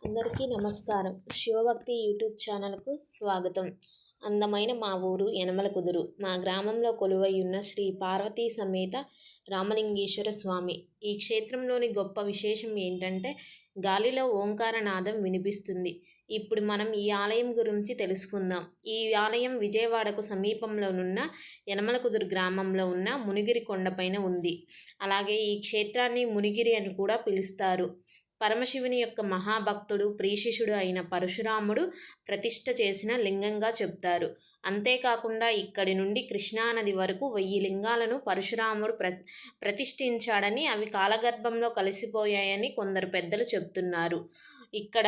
అందరికీ నమస్కారం. శివభక్తి యూట్యూబ్ ఛానల్కు స్వాగతం. అందమైన మా ఊరు యనమల కుదురు. మా గ్రామంలో కొలువైయున్న శ్రీ పార్వతీ సమేత రామలింగేశ్వర స్వామి. ఈ క్షేత్రంలోని గొప్ప విశేషం ఏంటంటే గాలిలో ఓంకారనాదం వినిపిస్తుంది. ఇప్పుడు మనం ఈ ఆలయం గురించి తెలుసుకుందాం. ఈ ఆలయం విజయవాడకు సమీపంలోనున్న యనమల కుదురు గ్రామంలో ఉన్న మునిగిరి కొండపైన ఉంది. అలాగే ఈ క్షేత్రాన్ని మునిగిరి అని కూడా పిలుస్తారు. పరమశివుని యొక్క మహాభక్తుడు ప్రీశిషుడు అయిన పరశురాముడు ప్రతిష్ఠ చేసిన లింగంగా చెప్తారు. అంతేకాకుండా ఇక్కడి నుండి కృష్ణానది వరకు 1000 లింగాలను పరశురాముడు ప్రతిష్ఠించాడని, అవి కాలగర్భంలో కలిసిపోయాయని కొందరు పెద్దలు చెప్తున్నారు. ఇక్కడ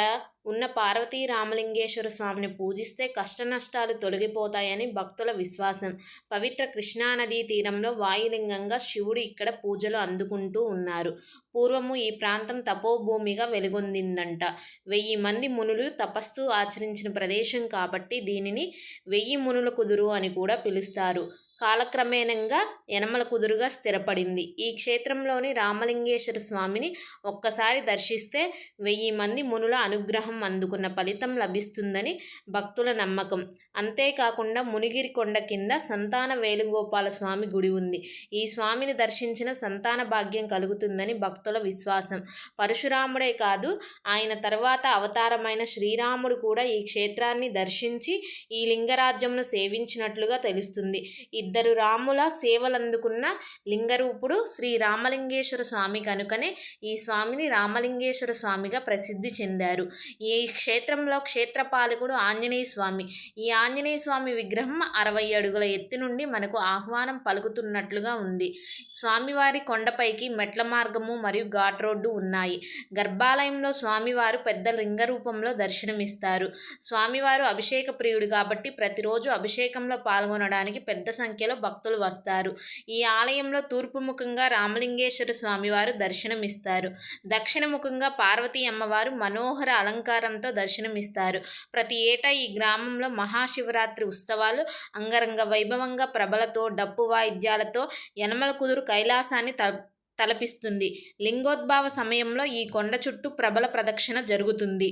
ఉన్న పార్వతీ రామలింగేశ్వర స్వామిని పూజిస్తే కష్టనష్టాలు తొలగిపోతాయని భక్తుల విశ్వాసం. పవిత్ర కృష్ణానదీ తీరంలో వాయులింగంగా శివుడు ఇక్కడ పూజలు అందుకుంటూ ఉన్నారు. పూర్వము ఈ ప్రాంతం తపోభూమిగా వెలుగొందిందంట. 1000 మంది మునులు తపస్సు ఆచరించిన ప్రదేశం కాబట్టి దీనిని 1000 మునుల కుదురు అని కూడా పిలుస్తారు. కాలక్రమేణంగా యనమల కుదురుగా స్థిరపడింది. ఈ క్షేత్రంలోని రామలింగేశ్వర స్వామిని ఒక్కసారి దర్శిస్తే 1000 మంది మునుల అనుగ్రహం అందుకున్న ఫలితం లభిస్తుందని భక్తుల నమ్మకం. అంతేకాకుండా మునిగిరి కొండ కింద సంతాన వేణుగోపాల స్వామి గుడి ఉంది. ఈ స్వామిని దర్శించిన సంతాన భాగ్యం కలుగుతుందని భక్తుల విశ్వాసం. పరశురాముడే కాదు, ఆయన తర్వాత అవతారమైన శ్రీరాముడు కూడా ఈ క్షేత్రాన్ని దర్శించి ఈ లింగరాజ్యంను సేవించినట్లుగా తెలుస్తుంది. ఇద్దరు రాముల సేవలందుకున్న లింగరూపుడు శ్రీ రామలింగేశ్వర స్వామి కనుకనే ఈ స్వామిని రామలింగేశ్వర స్వామిగా ప్రసిద్ధి చెందారు. ఈ క్షేత్రంలో క్షేత్రపాలకుడు ఆంజనేయ స్వామి. ఈ ఆంజనేయ స్వామి విగ్రహం 60 అడుగుల ఎత్తు నుండి మనకు ఆహ్వానం పలుకుతున్నట్లుగా ఉంది. స్వామివారి కొండపైకి మెట్ల మార్గము మరియు ఘాట్ రోడ్డు ఉన్నాయి. గర్భాలయంలో స్వామివారు పెద్ద లింగ రూపంలో దర్శనమిస్తారు. స్వామివారు అభిషేక ప్రియుడు కాబట్టి ప్రతిరోజు అభిషేకంలో పాల్గొనడానికి పెద్ద సంఖ్యలో భక్తులు వస్తారు. ఈ ఆలయంలో తూర్పు ముఖంగా రామలింగేశ్వర స్వామివారు దర్శనమిస్తారు. దక్షిణ ముఖంగా పార్వతీ అమ్మవారు మనోహర అలంకారంతో దర్శనమిస్తారు. ప్రతి ఏటా ఈ గ్రామంలో మహాశివరాత్రి ఉత్సవాలు అంగరంగ వైభవంగా ప్రభలతో డప్పు వాయిద్యాలతో యనమల కుదురు కైలాసాన్ని తలపిస్తుంది. లింగోద్భవ సమయంలో ఈ కొండ చుట్టూ ప్రబల ప్రదక్షిణ జరుగుతుంది.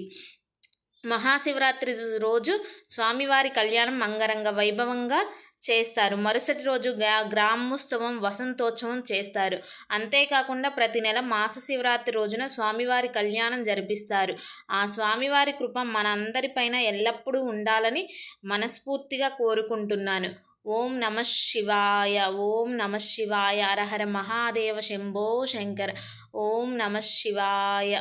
మహాశివరాత్రి రోజు స్వామివారి కళ్యాణం అంగరంగ వైభవంగా చేస్తారు. మరుసటి రోజు గ్రామోత్సవం, వసంతోత్సవం చేస్తారు. అంతేకాకుండా ప్రతి నెల మాస శివరాత్రి రోజున స్వామివారి కళ్యాణం జరిపిస్తారు. ఆ స్వామివారి కృప మన అందరిపైన ఎల్లప్పుడూ ఉండాలని మనస్ఫూర్తిగా కోరుకుంటున్నాను. ఓం నమః శివాయ. ఓం నమః శివాయ. హర హర మహాదేవ శంభో శంకర. ఓం నమః శివాయ.